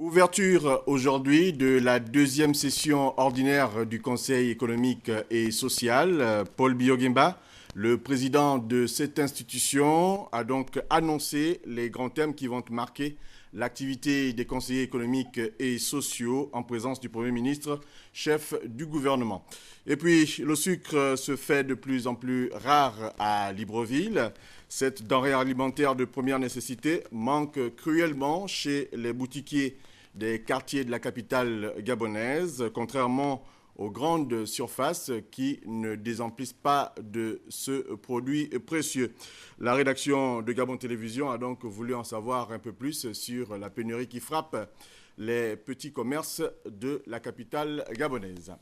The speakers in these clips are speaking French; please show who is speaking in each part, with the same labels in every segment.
Speaker 1: Ouverture aujourd'hui de la deuxième session ordinaire du Conseil économique et social. Paul Biogimba, le président de cette institution, a donc annoncé les grands thèmes qui vont marquer l'activité des conseillers économiques et sociaux en présence du Premier ministre, chef du gouvernement. Et puis, le sucre se fait de plus en plus rare à Libreville. Cette denrée alimentaire de première nécessité manque cruellement chez les boutiquiers des quartiers de la capitale gabonaise, contrairement aux grandes surfaces qui ne désemplissent pas de ce produit précieux. La rédaction de Gabon Télévision a donc voulu en savoir un peu plus sur la pénurie qui frappe les petits commerces de la capitale gabonaise.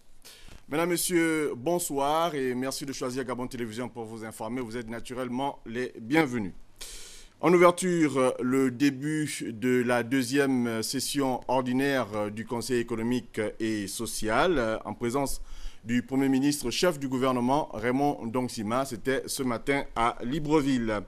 Speaker 1: Mesdames, Messieurs, bonsoir et merci de choisir Gabon Télévision pour vous informer. Vous êtes naturellement les bienvenus. En ouverture, le début de la deuxième session ordinaire du Conseil économique et social, en présence du Premier ministre, chef du gouvernement, Raymond Ndongsima. C'était ce matin à Libreville.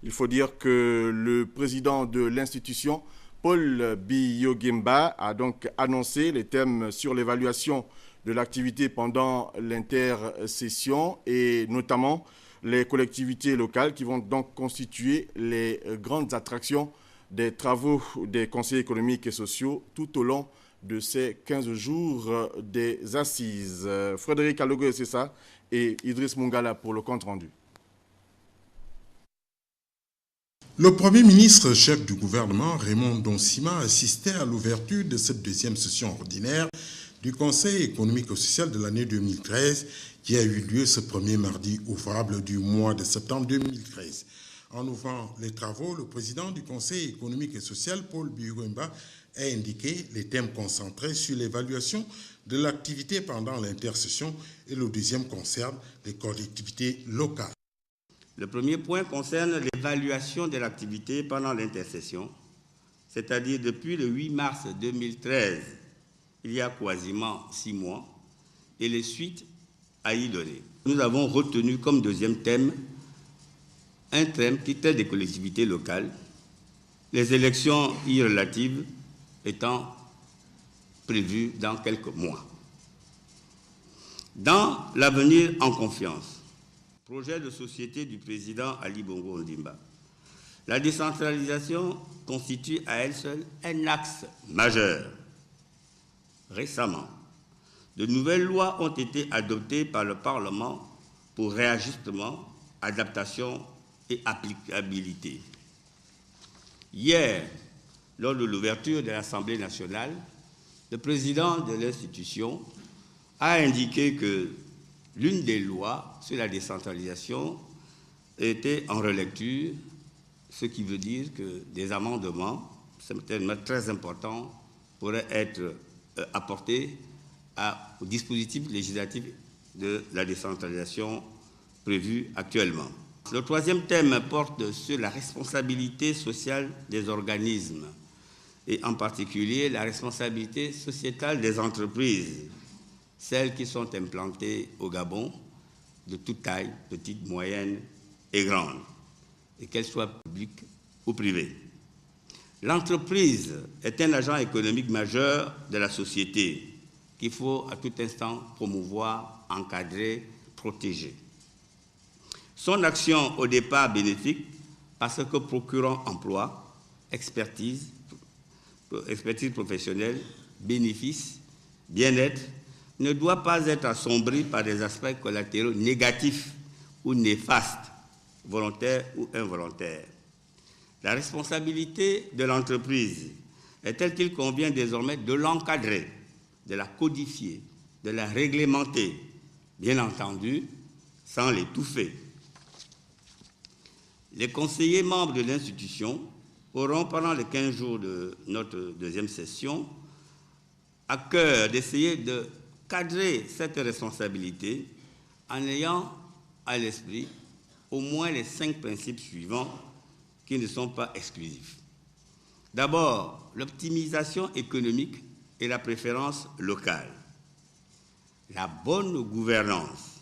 Speaker 1: Il faut dire que le président de l'institution, Paul Biogimba, a donc annoncé les thèmes sur l'évaluation de l'activité pendant l'intersession et notamment les collectivités locales qui vont donc constituer les grandes attractions des travaux des conseils économiques et sociaux tout au long de ces 15 jours des assises. Frédéric Alogo, c'est ça, et Idriss Mungala pour le compte-rendu.
Speaker 2: Le Premier ministre, chef du gouvernement, Raymond Ndongsima, assistait à l'ouverture de cette deuxième session ordinaire du Conseil économique et social de l'année 2013 qui a eu lieu ce premier mardi ouvrable du mois de septembre 2013. En ouvrant les travaux, le président du Conseil économique et social, Paul Biogimba, a indiqué les thèmes concentrés sur l'évaluation de l'activité pendant l'intersession et le deuxième concerne les collectivités locales.
Speaker 3: Le premier point concerne l'évaluation de l'activité pendant l'intersession, c'est-à-dire depuis le 8 mars 2013, il y a quasiment 6 mois, et les suites à y donner. Nous avons retenu comme deuxième thème un thème qui traite des collectivités locales, les élections y relatives étant prévues dans quelques mois. Dans l'avenir en confiance, projet de société du président Ali Bongo Ondimba, la décentralisation constitue à elle seule un axe majeur. Récemment, de nouvelles lois ont été adoptées par le Parlement pour réajustement, adaptation et applicabilité. Hier, lors de l'ouverture de l'Assemblée nationale, le président de l'institution a indiqué que l'une des lois sur la décentralisation était en relecture, ce qui veut dire que des amendements, certainement très importants, pourraient être apportés au dispositif législatif de la décentralisation prévue actuellement. Le troisième thème porte sur la responsabilité sociale des organismes et en particulier la responsabilité sociétale des entreprises, celles qui sont implantées au Gabon de toute taille, petites, moyennes et grandes, et qu'elles soient publiques ou privées. L'entreprise est un agent économique majeur de la société qu'il faut à tout instant promouvoir, encadrer, protéger. Son action au départ bénéfique parce que procurant emploi, expertise professionnelle, bénéfices, bien-être, ne doit pas être assombri par des aspects collatéraux négatifs ou néfastes, volontaires ou involontaires. La responsabilité de l'entreprise est telle qu'il convient désormais de l'encadrer, de la codifier, de la réglementer, bien entendu, sans l'étouffer. Les conseillers membres de l'institution auront, pendant les 15 jours de notre deuxième session, à cœur d'essayer de cadrer cette responsabilité en ayant à l'esprit au moins les 5 principes suivants qui ne sont pas exclusifs. D'abord, l'optimisation économique et la préférence locale, la bonne gouvernance,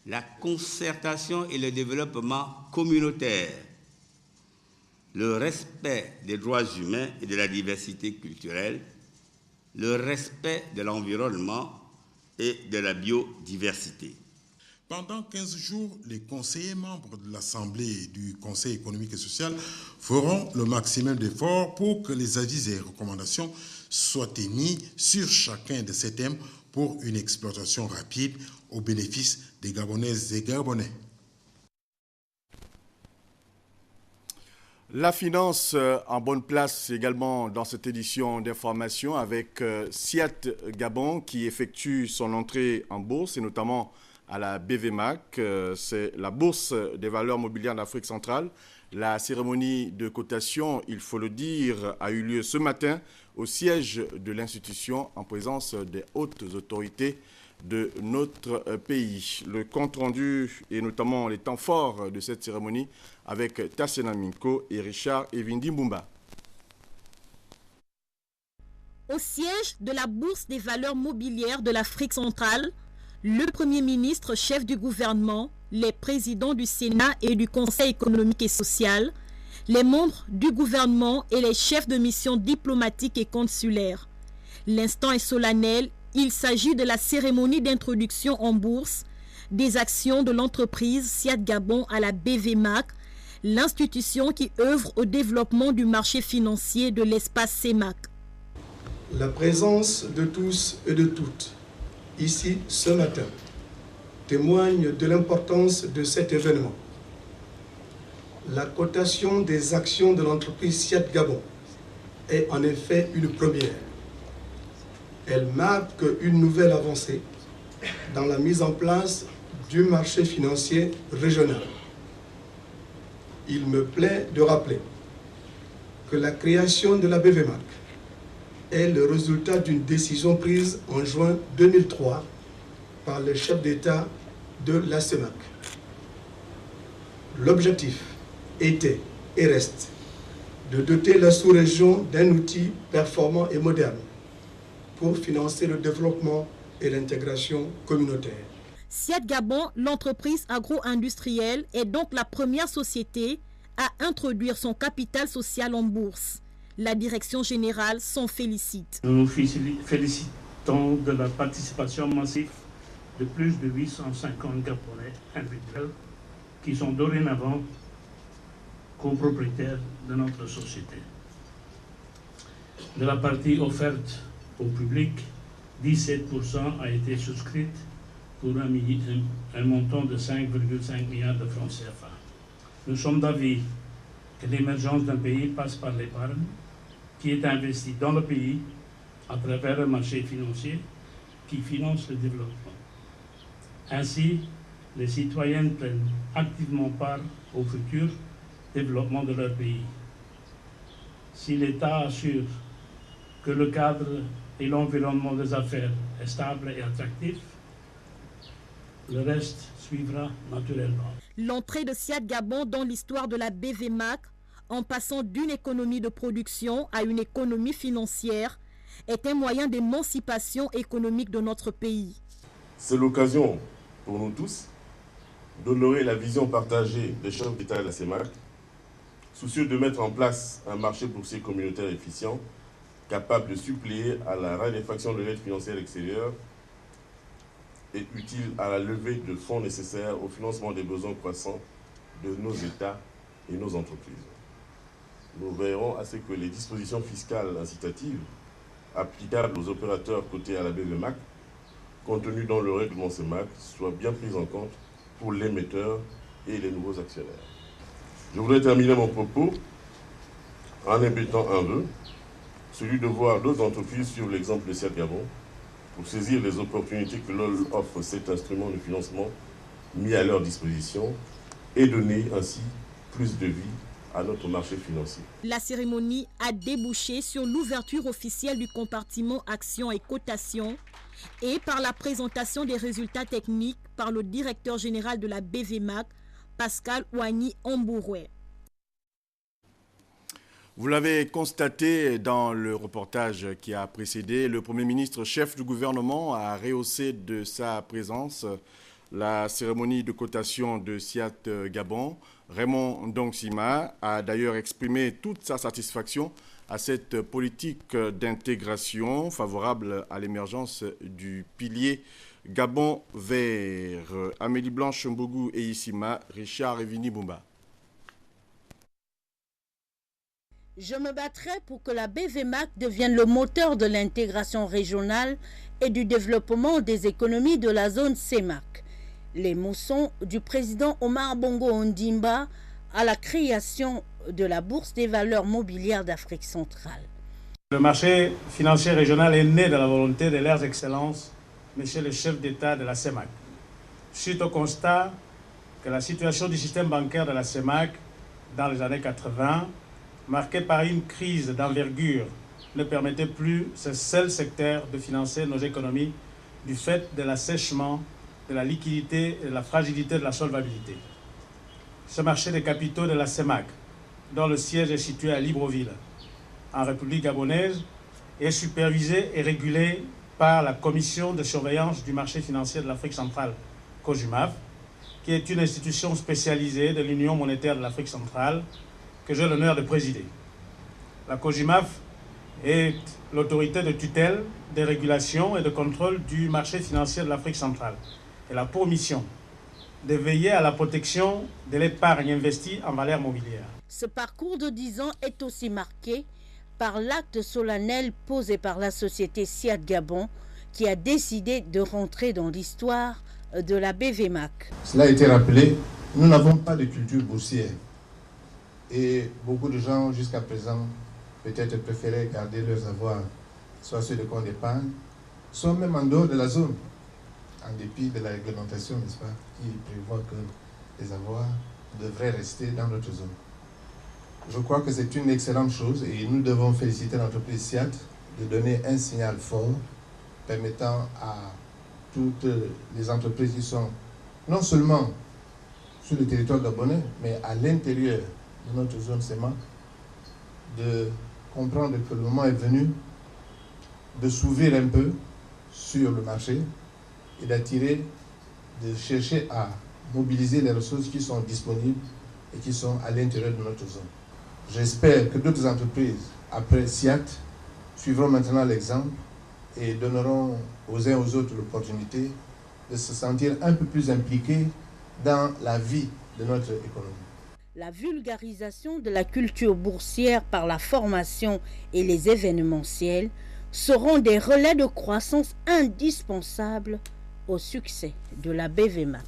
Speaker 3: la concertation et le développement communautaire, le respect des droits humains et de la diversité culturelle, le respect de l'environnement et de la biodiversité.
Speaker 2: Pendant 15 jours, les conseillers membres de l'Assemblée du Conseil économique et social feront le maximum d'efforts pour que les avis et recommandations soient émis sur chacun de ces thèmes pour une exploitation rapide au bénéfice des Gabonaises et Gabonais.
Speaker 1: La finance en bonne place également dans cette édition d'information avec SIAT Gabon qui effectue son entrée en bourse et notamment à la BVMAC. C'est la bourse des valeurs mobilières d'Afrique centrale. La cérémonie de cotation, il faut le dire, a eu lieu ce matin au siège de l'institution en présence des hautes autorités de notre pays. Le compte-rendu et notamment les temps forts de cette cérémonie avec Tassena Minko et Richard Evindi Mbumba.
Speaker 4: Au siège de la Bourse des valeurs mobilières de l'Afrique centrale, le Premier ministre, chef du gouvernement, les présidents du Sénat et du Conseil économique et social, les membres du gouvernement et les chefs de mission diplomatiques et consulaires. L'instant est solennel. Il s'agit de la cérémonie d'introduction en bourse des actions de l'entreprise SIAT Gabon à la BVMAC, l'institution qui œuvre au développement du marché financier de l'espace CEMAC.
Speaker 5: La présence de tous et de toutes ici ce matin témoigne de l'importance de cet événement. La cotation des actions de l'entreprise SIAT Gabon est en effet une première. Elle marque une nouvelle avancée dans la mise en place du marché financier régional. Il me plaît de rappeler que la création de la BVMAC est le résultat d'une décision prise en juin 2003 par le chef d'État de la CEMAC. L'objectif était et reste de doter la sous-région d'un outil performant et moderne pour financer le développement et l'intégration communautaire.
Speaker 4: SIAT Gabon, l'entreprise agro-industrielle, est donc la première société à introduire son capital social en bourse. La direction générale s'en félicite.
Speaker 6: Nous nous félicitons de la participation massive de plus de 850 Gabonais individuels qui sont dorénavant copropriétaires de notre société. De la partie offerte au public, 17% a été souscrite pour un montant de 5,5 milliards de francs CFA. Nous sommes d'avis que l'émergence d'un pays passe par l'épargne qui est investie dans le pays à travers un marché financier qui finance le développement. Ainsi, les citoyens prennent activement part au futur développement de leur pays. Si l'État assure que le cadre et l'environnement des affaires est stable et attractif, le reste suivra naturellement.
Speaker 4: L'entrée de SIAT Gabon dans l'histoire de la BVMAC, en passant d'une économie de production à une économie financière, est un moyen d'émancipation économique de notre pays.
Speaker 7: C'est l'occasion pour nous tous d'honorer la vision partagée des chefs d'État de la CEMAC, soucieux de mettre en place un marché boursier communautaire efficient, capable de suppléer à la raréfaction de l'aide financière extérieure et utile à la levée de fonds nécessaires au financement des besoins croissants de nos États et nos entreprises. Nous veillerons à ce que les dispositions fiscales incitatives applicables aux opérateurs cotés à la BVMAC, contenues dans le règlement CEMAC, soient bien prises en compte pour l'émetteur et les nouveaux actionnaires. Je voudrais terminer mon propos en répétant un vœu, celui de voir d'autres entreprises suivre l'exemple de SIAT Gabon pour saisir les opportunités que leur offre cet instrument de financement mis à leur disposition et donner ainsi plus de vie à notre marché financier.
Speaker 4: La cérémonie a débouché sur l'ouverture officielle du compartiment actions et cotations et par la présentation des résultats techniques par le directeur général de la BVMAC, Pascal Ouani Ambouroué.
Speaker 1: Vous l'avez constaté dans le reportage qui a précédé, le Premier ministre, chef du gouvernement, a rehaussé de sa présence la cérémonie de cotation de SIAT Gabon Raymond Ndongsima a d'ailleurs exprimé toute sa satisfaction à cette politique d'intégration favorable à l'émergence du pilier Gabon vert. Amélie Blanche Mbougou et Issima, Richard Evini Bumba.
Speaker 8: Je me battrai pour que la BVMAC devienne le moteur de l'intégration régionale et du développement des économies de la zone CEMAC. Les mots sont du président Omar Bongo Ondimba à la création de la Bourse des valeurs mobilières d'Afrique centrale.
Speaker 6: Le marché financier régional est né de la volonté de leurs excellences, Monsieur le chef d'État de la CEMAC. Suite au constat que la situation du système bancaire de la CEMAC dans les années 80, marquée par une crise d'envergure, ne permettait plus ce seul secteur de financer nos économies du fait de l'assèchement de la liquidité et de la fragilité de la solvabilité. Ce marché des capitaux de la CEMAC, dont le siège est situé à Libreville, en République gabonaise, est supervisé et régulé par la Commission de surveillance du marché financier de l'Afrique centrale, COJUMAF, qui est une institution spécialisée de l'Union monétaire de l'Afrique centrale que j'ai l'honneur de présider. La COJUMAF est l'autorité de tutelle, de régulation et de contrôle du marché financier de l'Afrique centrale. Elle a pour mission de veiller à la protection de l'épargne investie en valeurs mobilières.
Speaker 8: Ce parcours de 10 ans est aussi marqué par l'acte solennel posé par la société SIAT Gabon qui a décidé de rentrer dans l'histoire de la BVMAC.
Speaker 9: Cela a été rappelé, nous n'avons pas de culture boursière et beaucoup de gens jusqu'à présent peut-être préféraient garder leurs avoirs, soit sur les comptes d'épargne, soit même en dehors de la zone, en dépit de la réglementation, n'est-ce pas, qui prévoit que les avoirs devraient rester dans notre zone. Je crois que c'est une excellente chose et nous devons féliciter l'entreprise SIAT de donner un signal fort permettant à toutes les entreprises qui sont non seulement sur le territoire gabonais, mais à l'intérieur de notre zone CEMAC, de comprendre que le moment est venu de s'ouvrir un peu sur le marché et d'attirer, de chercher à mobiliser les ressources qui sont disponibles et qui sont à l'intérieur de notre zone. J'espère que d'autres entreprises, après SIAT, suivront maintenant l'exemple et donneront aux uns aux autres l'opportunité de se sentir un peu plus impliqués dans la vie de notre économie.
Speaker 8: La vulgarisation de la culture boursière par la formation et les événementiels seront des relais de croissance indispensables au succès de la BVMAC.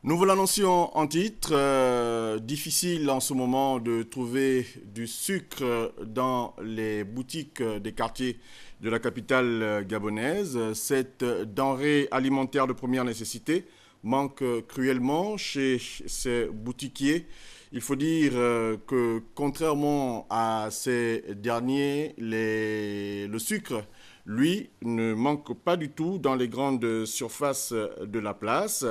Speaker 1: Nous vous l'annoncions en titre, difficile en ce moment de trouver du sucre dans les boutiques des quartiers de la capitale gabonaise. Cette denrée alimentaire de première nécessité manque cruellement chez ces boutiquiers. Il faut dire que contrairement à ces derniers, le sucre, lui, ne manque pas du tout dans les grandes surfaces de la place.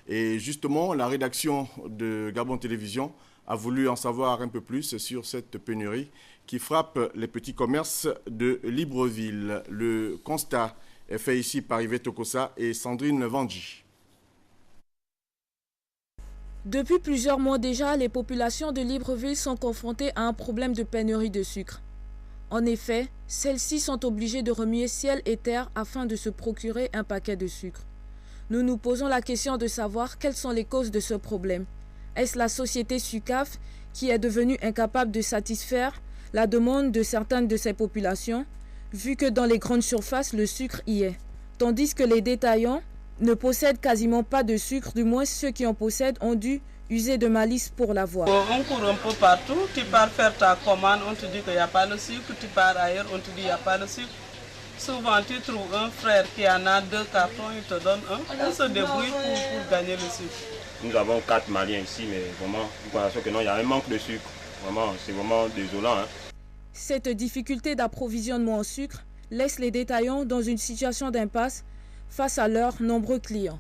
Speaker 1: Et justement, la rédaction de Gabon Télévision a voulu en savoir un peu plus sur cette pénurie qui frappe les petits commerces de Libreville. Le constat est fait ici par Yvette Okosa et Sandrine Vandji.
Speaker 10: Depuis plusieurs mois déjà, les populations de Libreville sont confrontées à un problème de pénurie de sucre. En effet, celles-ci sont obligées de remuer ciel et terre afin de se procurer un paquet de sucre. Nous nous posons la question de savoir quelles sont les causes de ce problème. Est-ce la société SUCAF qui est devenue incapable de satisfaire la demande de certaines de ces populations, vu que dans les grandes surfaces, le sucre y est, tandis que les détaillants ne possèdent quasiment pas de sucre, du moins ceux qui en possèdent ont dû user de malice pour l'avoir.
Speaker 11: On court un peu partout, tu pars faire ta commande, on te dit qu'il n'y a pas le sucre, tu pars ailleurs, on te dit qu'il n'y a pas le sucre. Souvent tu trouves un frère qui en a 2 cartons, il te donne un, on se débrouille pour gagner le sucre.
Speaker 12: Nous avons 4 Maliens ici, mais vraiment, nous pensons que non, il y a un manque de sucre. Vraiment, c'est vraiment désolant.
Speaker 10: Cette difficulté d'approvisionnement en sucre laisse les détaillants dans une situation d'impasse face à leurs nombreux clients.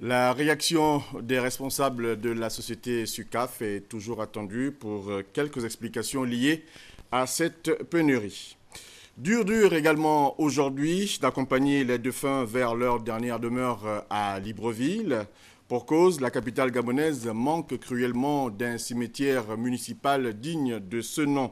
Speaker 1: La réaction des responsables de la société SUCAF est toujours attendue pour quelques explications liées à cette pénurie. Dur également aujourd'hui d'accompagner les défunts vers leur dernière demeure à Libreville. Pour cause, la capitale gabonaise manque cruellement d'un cimetière municipal digne de ce nom.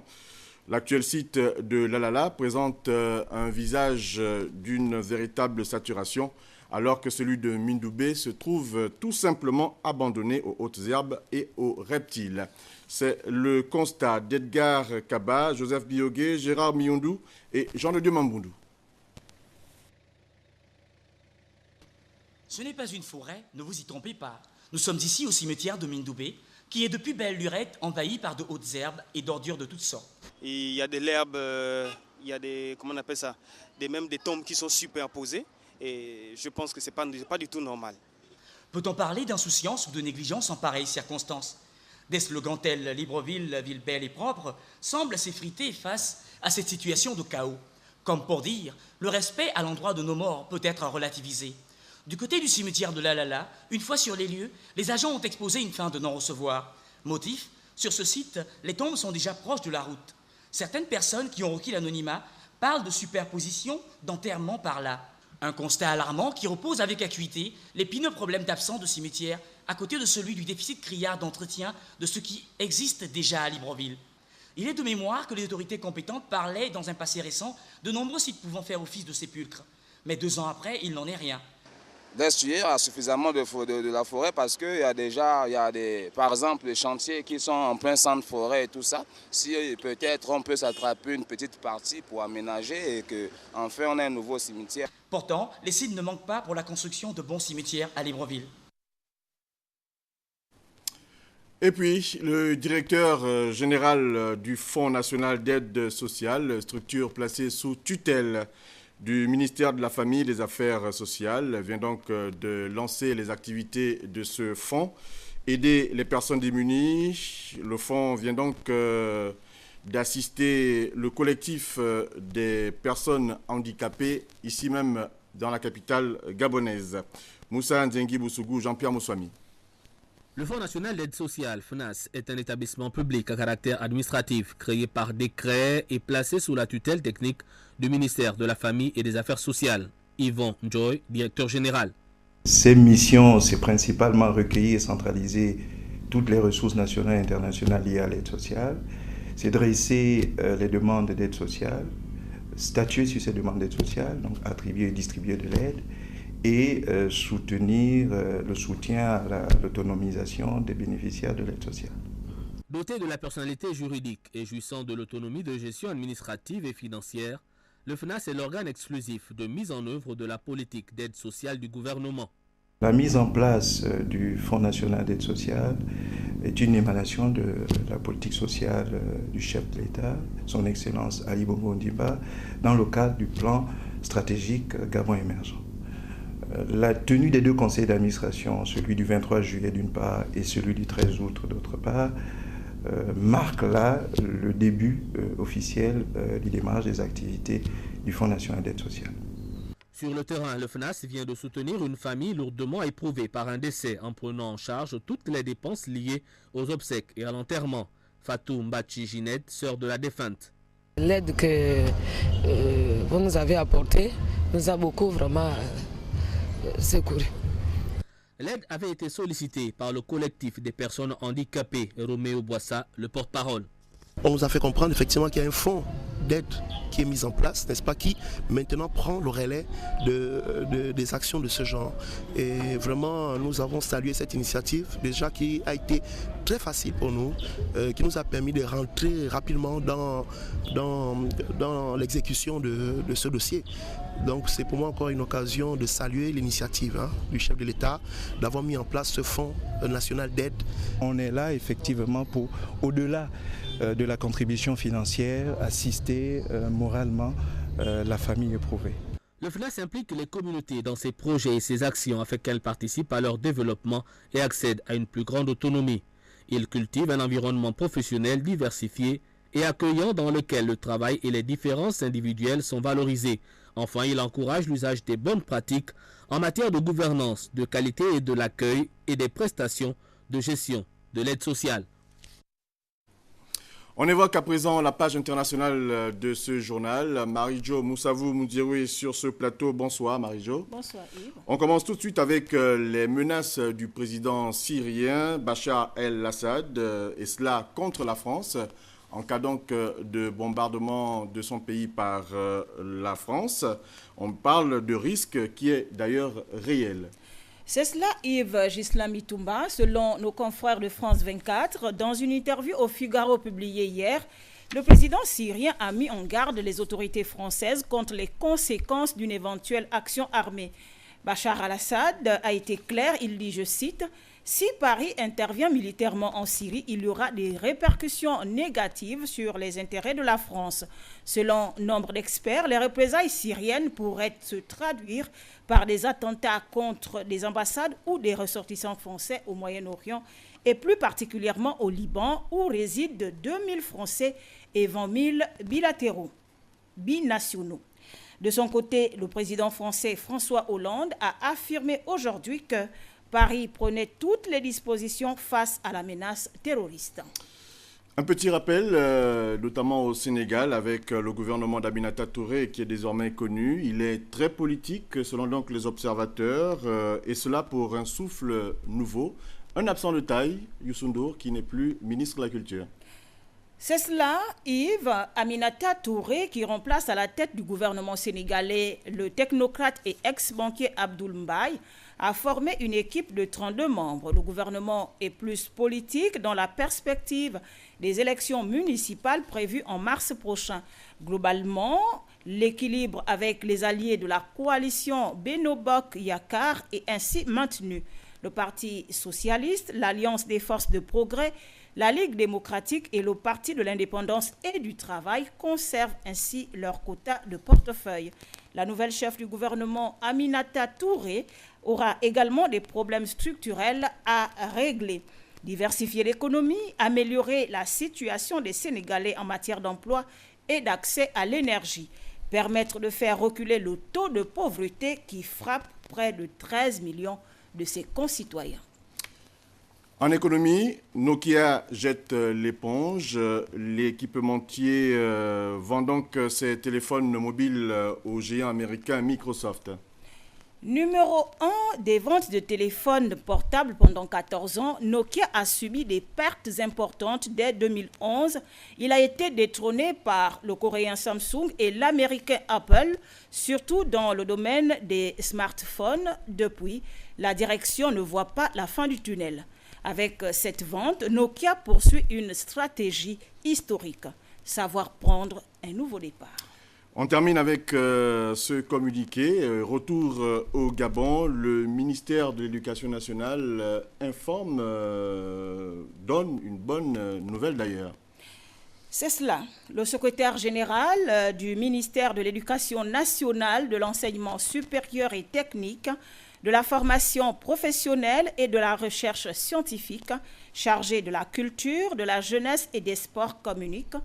Speaker 1: L'actuel site de Lalala présente un visage d'une véritable saturation, alors que celui de Mindoubé se trouve tout simplement abandonné aux hautes herbes et aux reptiles. C'est le constat d'Edgar Kaba, Joseph Biogué, Gérard Miondou et Jean-de-Dieu Mamboundou.
Speaker 13: Ce n'est pas une forêt, ne vous y trompez pas. Nous sommes ici au cimetière de Mindoubé, qui est depuis belle lurette envahi par de hautes herbes et d'ordures de toutes sortes.
Speaker 14: Il y a de l'herbe, il y a des, comment on appelle ça, même des tombes qui sont superposées, et je pense que ce n'est pas du tout normal.
Speaker 13: Peut-on parler d'insouciance ou de négligence en pareilles circonstances? Des slogans tels « Libreville, ville belle et propre » semblent s'effriter face à cette situation de chaos. Comme pour dire, le respect à l'endroit de nos morts peut être relativisé. Du côté du cimetière de Lalala, une fois sur les lieux, les agents ont exposé une fin de non-recevoir. Motif, sur ce site, les tombes sont déjà proches de la route. Certaines personnes qui ont requis l'anonymat parlent de superposition d'enterrement par là. Un constat alarmant qui repose avec acuité l'épineux problème d'absence de cimetière à côté de celui du déficit criard d'entretien de ce qui existe déjà à Libreville. Il est de mémoire que les autorités compétentes parlaient dans un passé récent de nombreux sites pouvant faire office de sépulcre. Mais 2 ans après, il n'en est rien.
Speaker 15: D'Estuaire a suffisamment de la forêt parce qu'il y a déjà, par exemple, des chantiers qui sont en plein centre forêt et tout ça. Si peut-être on peut s'attraper une petite partie pour aménager et qu'enfin on ait un nouveau cimetière.
Speaker 13: Pourtant, les sites ne manquent pas pour la construction de bons cimetières à Libreville.
Speaker 1: Et puis, le directeur général du Fonds national d'aide sociale, structure placée sous tutelle du ministère de la Famille et des Affaires sociales, vient donc de lancer les activités de ce fonds. Aider les personnes démunies. Le fonds vient donc d'assister le collectif des personnes handicapées, ici même dans la capitale gabonaise. Moussa Nzengi Boussougou, Jean-Pierre Moussouami.
Speaker 16: Le Fonds national d'aide sociale, FNAS, est un établissement public à caractère administratif créé par décret et placé sous la tutelle technique du ministère de la Famille et des Affaires sociales. Yvon Njoy, directeur général.
Speaker 17: Ces missions, c'est principalement recueillir et centraliser toutes les ressources nationales et internationales liées à l'aide sociale. C'est dresser les demandes d'aide sociale, statuer sur ces demandes d'aide sociale, donc attribuer et distribuer de l'aide, et soutenir le soutien à l'autonomisation des bénéficiaires de l'aide sociale.
Speaker 16: Doté de la personnalité juridique et jouissant de l'autonomie de gestion administrative et financière, le FNAS est l'organe exclusif de mise en œuvre de la politique d'aide sociale du gouvernement.
Speaker 17: La mise en place du Fonds national d'aide sociale est une émanation de la politique sociale du chef de l'État, son Excellence Ali Bongo Ondimba, dans le cadre du plan stratégique Gabon émergent. La tenue des 2 conseils d'administration, celui du 23 juillet d'une part et celui du 13 août d'autre part, marque là le début officiel du démarrage des activités du Fonds national d'aide sociale.
Speaker 16: Sur le terrain, le FNAS vient de soutenir une famille lourdement éprouvée par un décès en prenant en charge toutes les dépenses liées aux obsèques et à l'enterrement. Fatou Mbachi Ginette, sœur de la défunte.
Speaker 18: L'aide que vous nous avez apportée nous a beaucoup vraiment secouru.
Speaker 16: L'aide avait été sollicitée par le collectif des personnes handicapées, Roméo Boissa, le porte-parole.
Speaker 19: On nous a fait comprendre effectivement qu'il y a un fonds d'aide qui est mis en place, n'est-ce pas, qui maintenant prend le relais des actions de ce genre. Et vraiment, nous avons salué cette initiative, déjà qui a été très facile pour nous, qui nous a permis de rentrer rapidement dans l'exécution de ce dossier. Donc c'est pour moi encore une occasion de saluer l'initiative du chef de l'État d'avoir mis en place ce fonds national d'aide.
Speaker 17: On est là effectivement pour, au-delà de la contribution financière, assister moralement la famille éprouvée.
Speaker 16: Le FNAS implique les communautés dans ses projets et ses actions afin qu'elles participent à leur développement et accèdent à une plus grande autonomie. Il cultive un environnement professionnel diversifié et accueillant dans lequel le travail et les différences individuelles sont valorisées. Enfin, il encourage l'usage des bonnes pratiques en matière de gouvernance, de qualité et de l'accueil et des prestations de gestion de l'aide sociale.
Speaker 1: On évoque à présent la page internationale de ce journal. Marie-Jo Moussavou Moudiroui sur ce plateau. Bonsoir Marie-Jo.
Speaker 20: Bonsoir Yves.
Speaker 1: On commence tout de suite avec les menaces du président syrien Bachar el-Assad, et cela contre la France, en cas donc de bombardement de son pays par la France. On parle de risque qui est d'ailleurs réel.
Speaker 20: C'est cela, Yves Gislami Toumba, selon nos confrères de France 24. Dans une interview au Figaro publiée hier, le président syrien a mis en garde les autorités françaises contre les conséquences d'une éventuelle action armée. Bachar al-Assad a été clair, il dit, je cite, « Si Paris intervient militairement en Syrie, il y aura des répercussions négatives sur les intérêts de la France. » Selon nombre d'experts, les représailles syriennes pourraient se traduire par des attentats contre des ambassades ou des ressortissants français au Moyen-Orient et plus particulièrement au Liban où résident 2000 Français et 20 000 bilatéraux, binationaux. De son côté, le président français François Hollande a affirmé aujourd'hui que Paris prenait toutes les dispositions face à la menace terroriste.
Speaker 1: Un petit rappel, notamment au Sénégal, avec le gouvernement d'Aminata Touré qui est désormais connu. Il est très politique, selon donc les observateurs, et cela pour un souffle nouveau. Un absent de taille, Youssou N'Dour, qui n'est plus ministre de la Culture.
Speaker 20: C'est cela, Yves. Aminata Touré, qui remplace à la tête du gouvernement sénégalais le technocrate et ex-banquier Abdoul Mbaye, a formé une équipe de 32 membres. Le gouvernement est plus politique dans la perspective des élections municipales prévues en mars prochain. Globalement, l'équilibre avec les alliés de la coalition Benno Bokk Yakaar est ainsi maintenu. Le Parti socialiste, l'Alliance des forces de progrès, la Ligue démocratique et le Parti de l'indépendance et du travail conservent ainsi leur quota de portefeuille. La nouvelle chef du gouvernement, Aminata Touré, aura également des problèmes structurels à régler. Diversifier l'économie, améliorer la situation des Sénégalais en matière d'emploi et d'accès à l'énergie, permettre de faire reculer le taux de pauvreté qui frappe près de 13 millions de ses concitoyens.
Speaker 1: En économie, Nokia jette l'éponge. L'équipementier vend donc ses téléphones mobiles au géant américain Microsoft.
Speaker 20: Numéro 1 des ventes de téléphones portables pendant 14 ans, Nokia a subi des pertes importantes dès 2011. Il a été détrôné par le coréen Samsung et l'américain Apple, surtout dans le domaine des smartphones. Depuis, la direction ne voit pas la fin du tunnel. Avec cette vente, Nokia poursuit une stratégie historique, savoir prendre un nouveau départ.
Speaker 1: On termine avec ce communiqué. Retour au Gabon, le ministère de l'Éducation nationale informe, donne une bonne nouvelle d'ailleurs.
Speaker 20: C'est cela. Le secrétaire général du ministère de l'Éducation nationale, de l'enseignement supérieur et technique, de la formation professionnelle et de la recherche scientifique, chargé de la culture, de la jeunesse et des sports communique,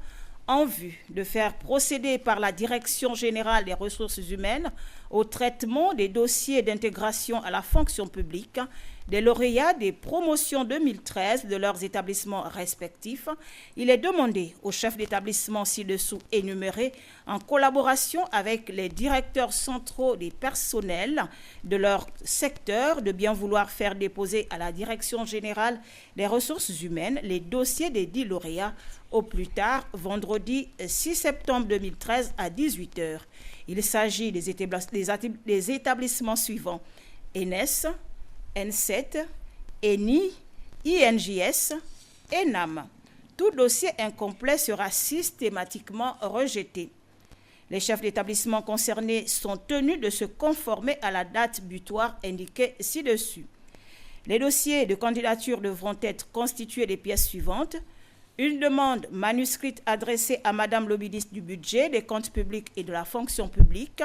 Speaker 20: en vue de faire procéder par la Direction générale des ressources humaines au traitement des dossiers d'intégration à la fonction publique des lauréats des promotions 2013 de leurs établissements respectifs. Il est demandé aux chefs d'établissement ci-dessous énumérés, en collaboration avec les directeurs centraux des personnels de leur secteur, de bien vouloir faire déposer à la Direction générale des ressources humaines les dossiers des 10 lauréats au plus tard vendredi 6 septembre 2013 à 18h. Il s'agit des établissements suivants: ENES, N7, ENI, INJS, ENAM. Tout dossier incomplet sera systématiquement rejeté. Les chefs d'établissement concernés sont tenus de se conformer à la date butoir indiquée ci-dessus. Les dossiers de candidature devront être constitués des pièces suivantes: une demande manuscrite adressée à Madame le ministre du Budget, des Comptes publics et de la Fonction publique,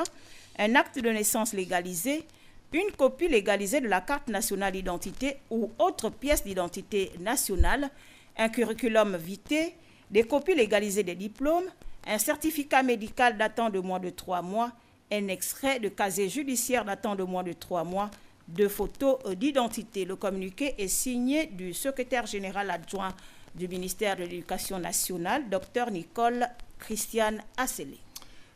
Speaker 20: un acte de naissance légalisé, une copie légalisée de la carte nationale d'identité ou autre pièce d'identité nationale, un curriculum vitae, des copies légalisées des diplômes, un certificat médical datant de moins de 3 mois, un extrait de casier judiciaire datant de moins de 3 mois, 2 photos d'identité. Le communiqué est signé du secrétaire général adjoint du ministère de l'Éducation nationale, Dr Nicole Christiane Asselé.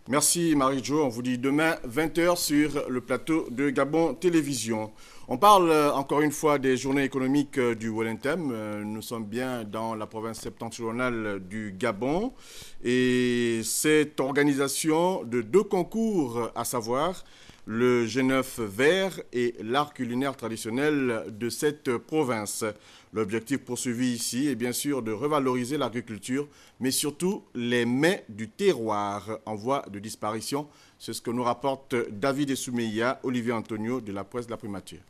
Speaker 1: Merci Marie-Jo, on vous dit demain 20h sur le plateau de Gabon Télévision. On parle encore une fois des journées économiques du Wellington. Nous sommes bien dans la province septentrionale du Gabon et cette organisation de 2 concours, à savoir le G9 vert et l'art culinaire traditionnel de cette province. L'objectif poursuivi ici est bien sûr de revaloriser l'agriculture, mais surtout les mets du terroir en voie de disparition. C'est ce que nous rapporte David Soumeya, Olivier Antonio de la presse de la primature.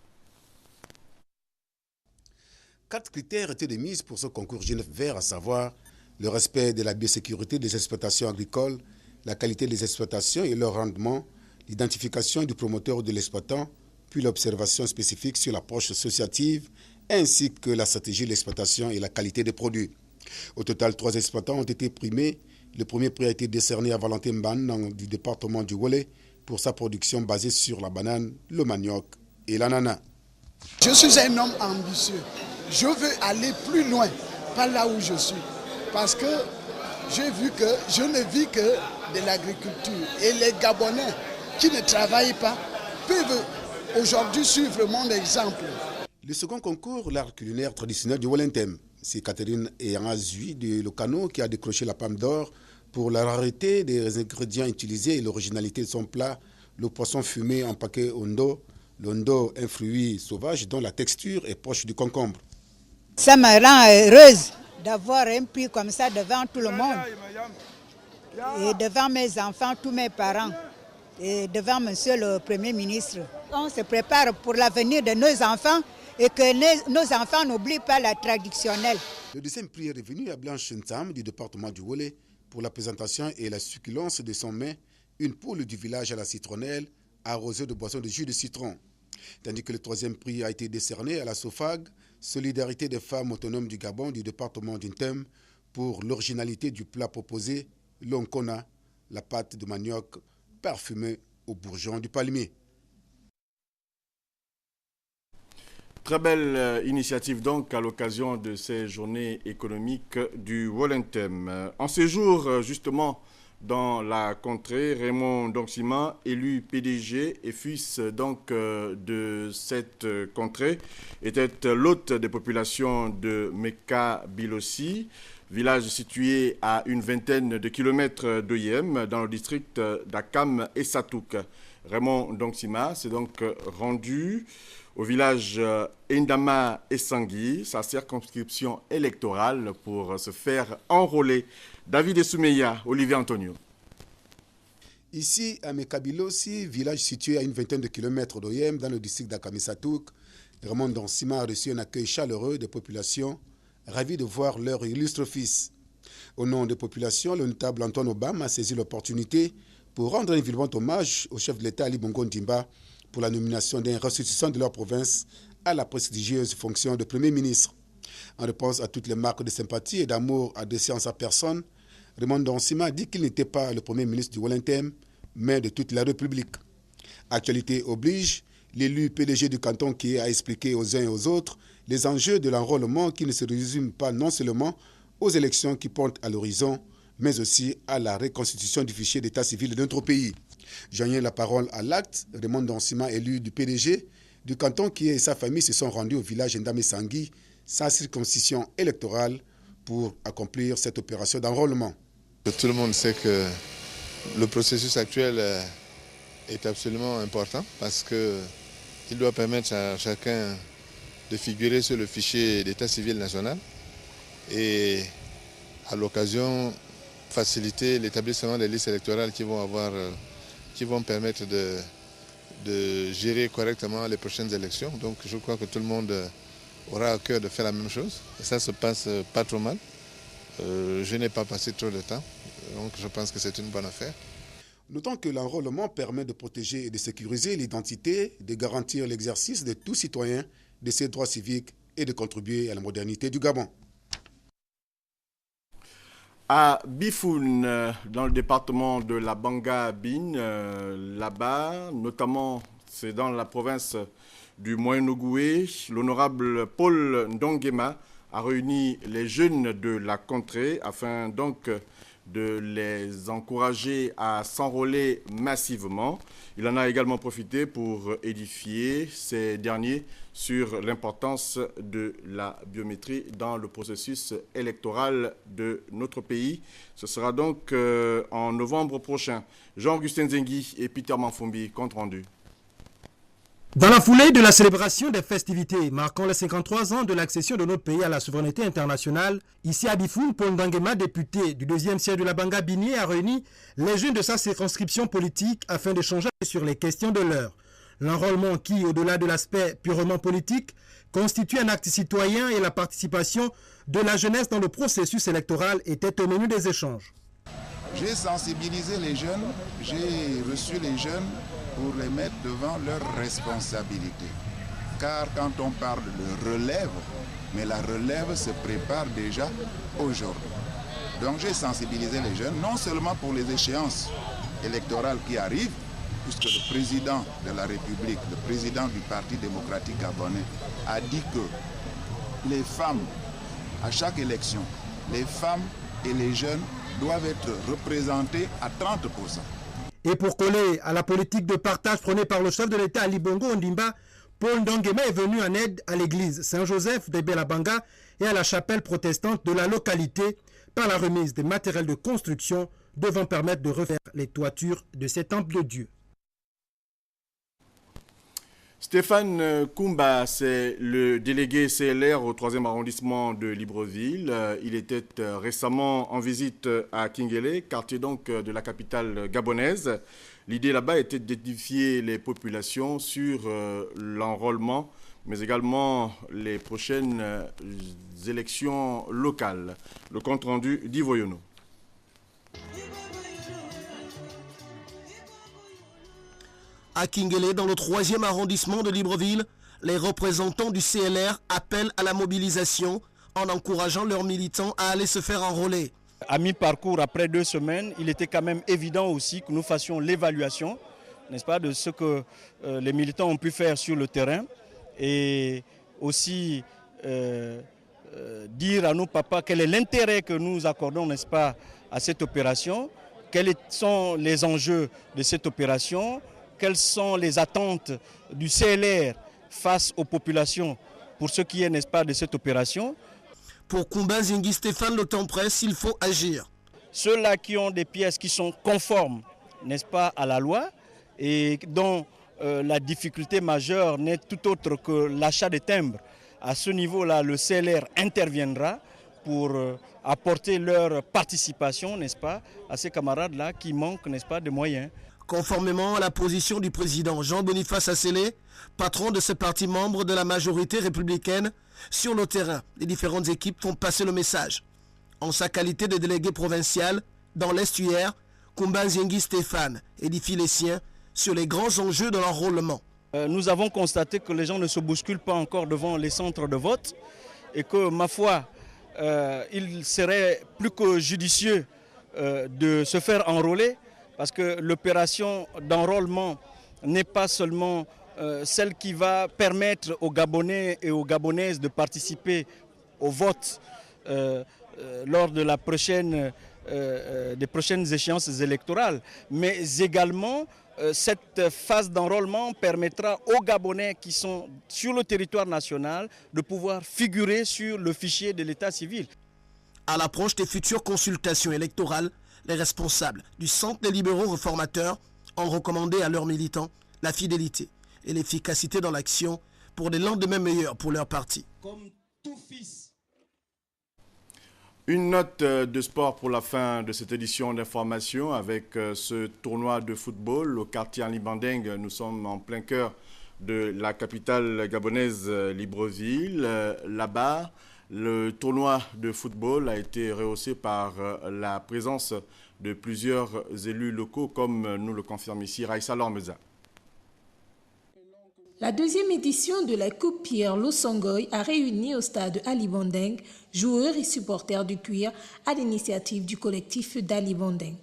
Speaker 21: 4 critères étaient de mise pour ce concours G9 vert, à savoir le respect de la biosécurité des exploitations agricoles, la qualité des exploitations et leur rendement, l'identification du promoteur ou de l'exploitant, puis l'observation spécifique sur l'approche associative, ainsi que la stratégie de l'exploitation et la qualité des produits. Au total, 3 exploitants ont été primés. Le premier prix a été décerné à Valentin Ban du département du Wolé pour sa production basée sur la banane, le manioc et l'ananas.
Speaker 22: Je suis un homme ambitieux. Je veux aller plus loin, pas là où je suis. Parce que j'ai vu que je ne vis que de l'agriculture. Et les Gabonais qui ne travaillent pas peuvent aujourd'hui suivre mon exemple.
Speaker 21: Le second concours, l'art culinaire traditionnel du Wellington. C'est Catherine Eyangazui de Locano qui a décroché la palme d'or pour la rareté des ingrédients utilisés et l'originalité de son plat, le poisson fumé en paquet ondo. L'ondo, un fruit sauvage dont la texture est proche du concombre.
Speaker 23: Ça me rend heureuse d'avoir un prix comme ça devant tout le monde. Et devant mes enfants, tous mes parents. Et devant monsieur le Premier ministre. On se prépare pour l'avenir de nos enfants et que nos enfants n'oublient pas la traditionnelle.
Speaker 21: Le deuxième prix est revenu à Blanche Ntam du département du Wolé pour la présentation et la succulence de son mets, une poule du village à la citronnelle arrosée de boissons de jus de citron. Tandis que le troisième prix a été décerné à la SOFAG, Solidarité des femmes autonomes du Gabon du département d'Intem, pour l'originalité du plat proposé, l'onkona, la pâte de manioc parfumée au bourgeon du palmier.
Speaker 1: Très belle initiative donc à l'occasion de ces journées économiques du Wellington. En séjour justement dans la contrée, Raymond Dongsima, élu PDG et fils donc de cette contrée, était l'hôte des populations de Meka Bilossi, village situé à une vingtaine de kilomètres d'Oyem dans le district d'Akam et Satouk. Raymond Dongsima s'est donc rendu au village Indama Essangui, sa circonscription électorale, pour se faire enrôler. David Soumeya, Olivier Antonio.
Speaker 21: Ici, à Mekabilossi, village situé à une vingtaine de kilomètres d'Oyem, dans le district d'Akamisatouk, Raymond Dongsima a reçu un accueil chaleureux des populations, ravis de voir leur illustre fils. Au nom des populations, le notable Antoine Obama a saisi l'opportunité pour rendre un vibrant hommage au chef de l'État Ali Bongo Ndimba pour la nomination d'un ressuscitant de leur province à la prestigieuse fonction de Premier ministre. En réponse à toutes les marques de sympathie et d'amour adressées en sa personne, Raymond Dongsima a dit qu'il n'était pas le Premier ministre du Wellington, mais de toute la République. Actualité oblige, l'élu PDG du canton qui a expliqué aux uns et aux autres les enjeux de l'enrôlement qui ne se résument pas non seulement aux élections qui pointent à l'horizon, mais aussi à la reconstitution du fichier d'état civil de notre pays. Joignant la parole à l'acte, Raymond Dongsima, élu du PDG du canton qui et sa famille se sont rendus au village Ndame Sangui, sa circonscription électorale, pour accomplir cette opération d'enrôlement.
Speaker 24: Tout le monde sait que le processus actuel est absolument important parce qu'il doit permettre à chacun de figurer sur le fichier d'état civil national et à l'occasion faciliter l'établissement des listes électorales qui vont permettre de gérer correctement les prochaines élections. Donc je crois que tout le monde aura à cœur de faire la même chose. Et ça se passe pas trop mal. Je n'ai pas passé trop de temps, donc je pense que c'est une bonne affaire.
Speaker 21: Notons que l'enrôlement permet de protéger et de sécuriser l'identité, de garantir l'exercice de tout citoyen de ses droits civiques et de contribuer à la modernité du Gabon.
Speaker 1: À Bifoun, dans le département de la Banga-Bin, là-bas, notamment c'est dans la province du Moyen-Ogooué, l'honorable Paul Ndongema a réuni les jeunes de la contrée afin donc de les encourager à s'enrôler massivement. Il en a également profité pour édifier ces derniers sur l'importance de la biométrie dans le processus électoral de notre pays. Ce sera donc en novembre prochain. Jean-Augustin Zengui et Peter Manfumbi, compte rendu.
Speaker 2: Dans la foulée de la célébration des festivités marquant les 53 ans de l'accession de notre pays à la souveraineté internationale, ici à Bifoun, Paul Ndangema, député du 2e siège de la Banga Binié, a réuni les jeunes de sa circonscription politique afin d'échanger sur les questions de l'heure. L'enrôlement qui, au-delà de l'aspect purement politique, constitue un acte citoyen et la participation de la jeunesse dans le processus électoral était au menu des échanges.
Speaker 3: J'ai sensibilisé les jeunes, j'ai reçu les jeunes pour les mettre devant leurs responsabilités. Car quand on parle de relève, mais la relève se prépare déjà aujourd'hui. Donc j'ai sensibilisé les jeunes, non seulement pour les échéances électorales qui arrivent, puisque le président de la République, le président du Parti démocratique gabonais, a dit que les femmes, à chaque élection, les femmes et les jeunes doivent être représentés à 30%.
Speaker 2: Et pour coller à la politique de partage prônée par le chef de l'État Ali Bongo Ondimba, Paul Ndangema est venu en aide à l'église Saint-Joseph de Belabanga et à la chapelle protestante de la localité par la remise des matériels de construction devant permettre de refaire les toitures de ces temples de Dieu.
Speaker 1: Stéphane Koumba, c'est le délégué CLR au 3e arrondissement de Libreville. Il était récemment en visite à Kingele, quartier donc de la capitale gabonaise. L'idée là-bas était d'édifier les populations sur l'enrôlement, mais également les prochaines élections locales. Le compte rendu d'Yvo Yono.
Speaker 19: À Kingele, dans le 3e arrondissement de Libreville, les représentants du CLR appellent à la mobilisation en encourageant leurs militants à aller se faire enrôler.
Speaker 5: À mi-parcours, après 2 semaines, il était quand même évident aussi que nous fassions l'évaluation, n'est-ce pas, de ce que les militants ont pu faire sur le terrain et aussi dire à nos papas quel est l'intérêt que nous accordons, n'est-ce pas, à cette opération, quels sont les enjeux de cette opération, quelles sont les attentes du CLR face aux populations pour ce qui est, n'est-ce pas, de cette opération.
Speaker 19: Pour Koumba Zingi Stéphane, le temps presse, il faut agir.
Speaker 5: Ceux-là qui ont des pièces qui sont conformes, n'est-ce pas, à la loi et dont la difficulté majeure n'est tout autre que l'achat des timbres. À ce niveau-là, le CLR interviendra pour apporter leur participation, n'est-ce pas, à ces camarades-là qui manquent, n'est-ce pas, de moyens.
Speaker 19: Conformément à la position du président Jean-Boniface Assélé, patron de ce parti membre de la majorité républicaine, sur le terrain, les différentes équipes font passer le message. En sa qualité de délégué provincial, dans l'estuaire, Koumba Zingi Stéphane édifie les siens sur les grands enjeux de l'enrôlement.
Speaker 5: Nous avons constaté que les gens ne se bousculent pas encore devant les centres de vote et que, ma foi, il serait plus que judicieux de se faire enrôler parce que l'opération d'enrôlement n'est pas seulement celle qui va permettre aux Gabonais et aux Gabonaises de participer au vote lors de des prochaines échéances électorales, mais également cette phase d'enrôlement permettra aux Gabonais qui sont sur le territoire national de pouvoir figurer sur le fichier de l'état civil.
Speaker 19: À l'approche des futures consultations électorales, les responsables du Centre des libéraux réformateurs ont recommandé à leurs militants la fidélité et l'efficacité dans l'action pour des lendemains meilleurs pour leur parti.
Speaker 5: Comme tout fils.
Speaker 1: Une note de sport pour la fin de cette édition d'information avec ce tournoi de football au quartier Alibandeng. Nous sommes en plein cœur de la capitale gabonaise Libreville. Là-bas, le tournoi de football a été rehaussé par la présence de plusieurs élus locaux, comme nous le confirme ici Raïssa Lormeza.
Speaker 4: La deuxième édition de la Coupe Pierre Losongoy a réuni au stade Alibandeng joueurs et supporters du cuir à l'initiative du collectif d'Alibandeng.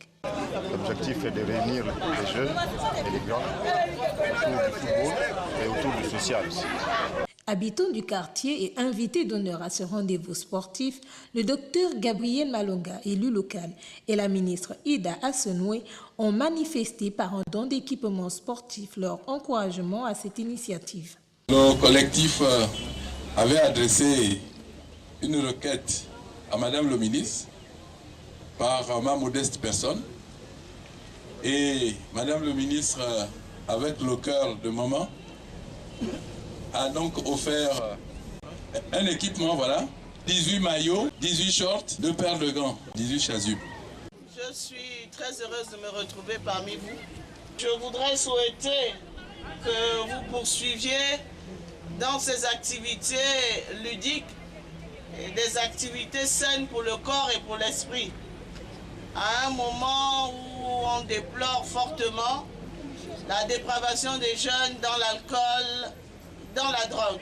Speaker 7: L'objectif est de réunir les jeunes et les grands autour du football et autour du social aussi.
Speaker 6: Habitant du quartier et invité d'honneur à ce rendez-vous sportif, le docteur Gabriel Malonga, élu local, et la ministre Ida Assenoué ont manifesté par un don d'équipements sportifs leur encouragement à cette initiative.
Speaker 8: Le collectif avait adressé une requête à Madame le ministre par ma modeste personne et Madame le ministre, avec le cœur de maman, a donc offert un équipement, voilà, 18 maillots, 18 shorts, 2 paires de gants, 18 chasubles.
Speaker 9: Je suis très heureuse de me retrouver parmi vous. Je voudrais souhaiter que vous poursuiviez dans ces activités ludiques et des activités saines pour le corps et pour l'esprit. À un moment où on déplore fortement la dépravation des jeunes dans l'alcool, dans la drogue.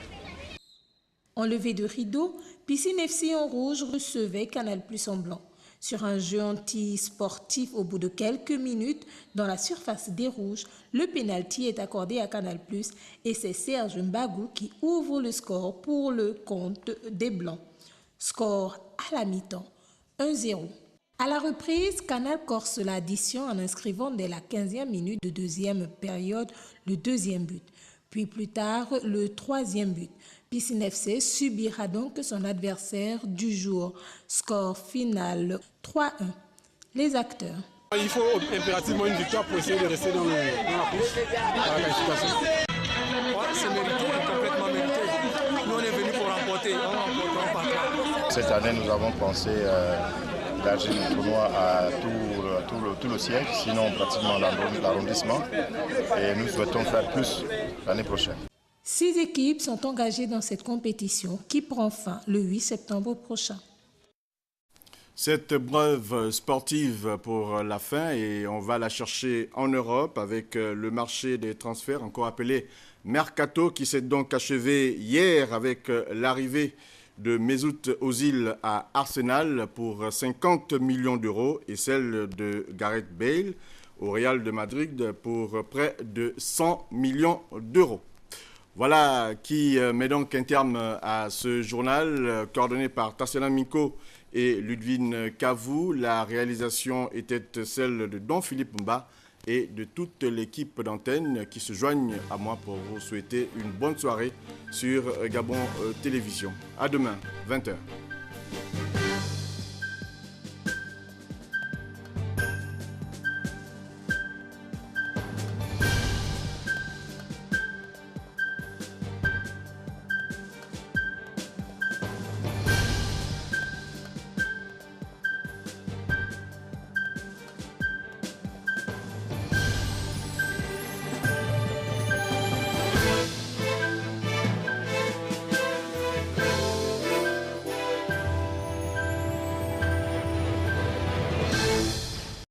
Speaker 6: En levée de rideau, Piscine FC en rouge recevait Canal+ en blanc. Sur un jeu anti-sportif au bout de quelques minutes, dans la surface des rouges, le pénalty est accordé à Canal+, et c'est Serge Mbagou qui ouvre le score pour le compte des Blancs. Score à la mi-temps, 1-0. À la reprise, Canal corse l'addition en inscrivant dès la 15e minute de deuxième période le deuxième but. Puis plus tard, le troisième but. Piscine FC subira donc son adversaire du jour. Score final 3-1. Les acteurs.
Speaker 11: Il faut impérativement une victoire pour essayer de rester dans la course, dans la qualification. Ouais, c'est mérité, complètement mérité. Nous, on est venus pour remporter, on remportera par 3.
Speaker 7: Cette année, nous avons pensé élargir le tournoi à tout le siècle, sinon pratiquement l'arrondissement. Et nous souhaitons faire plus l'année prochaine.
Speaker 6: 6 équipes sont engagées dans cette compétition qui prend fin le 8 septembre prochain.
Speaker 1: Cette brève sportive pour la fin et on va la chercher en Europe avec le marché des transferts, encore appelé Mercato, qui s'est donc achevé hier avec l'arrivée de Mesut Ozil à Arsenal pour 50 millions d'euros et celle de Gareth Bale au Real de Madrid pour près de 100 millions d'euros. Voilà qui met donc un terme à ce journal coordonné par Tassela Miko et Ludwine Cavou. La réalisation était celle de Don Philippe Mba et de toute l'équipe d'antenne qui se joignent à moi pour vous souhaiter une bonne soirée sur Gabon Télévision. À demain, 20h.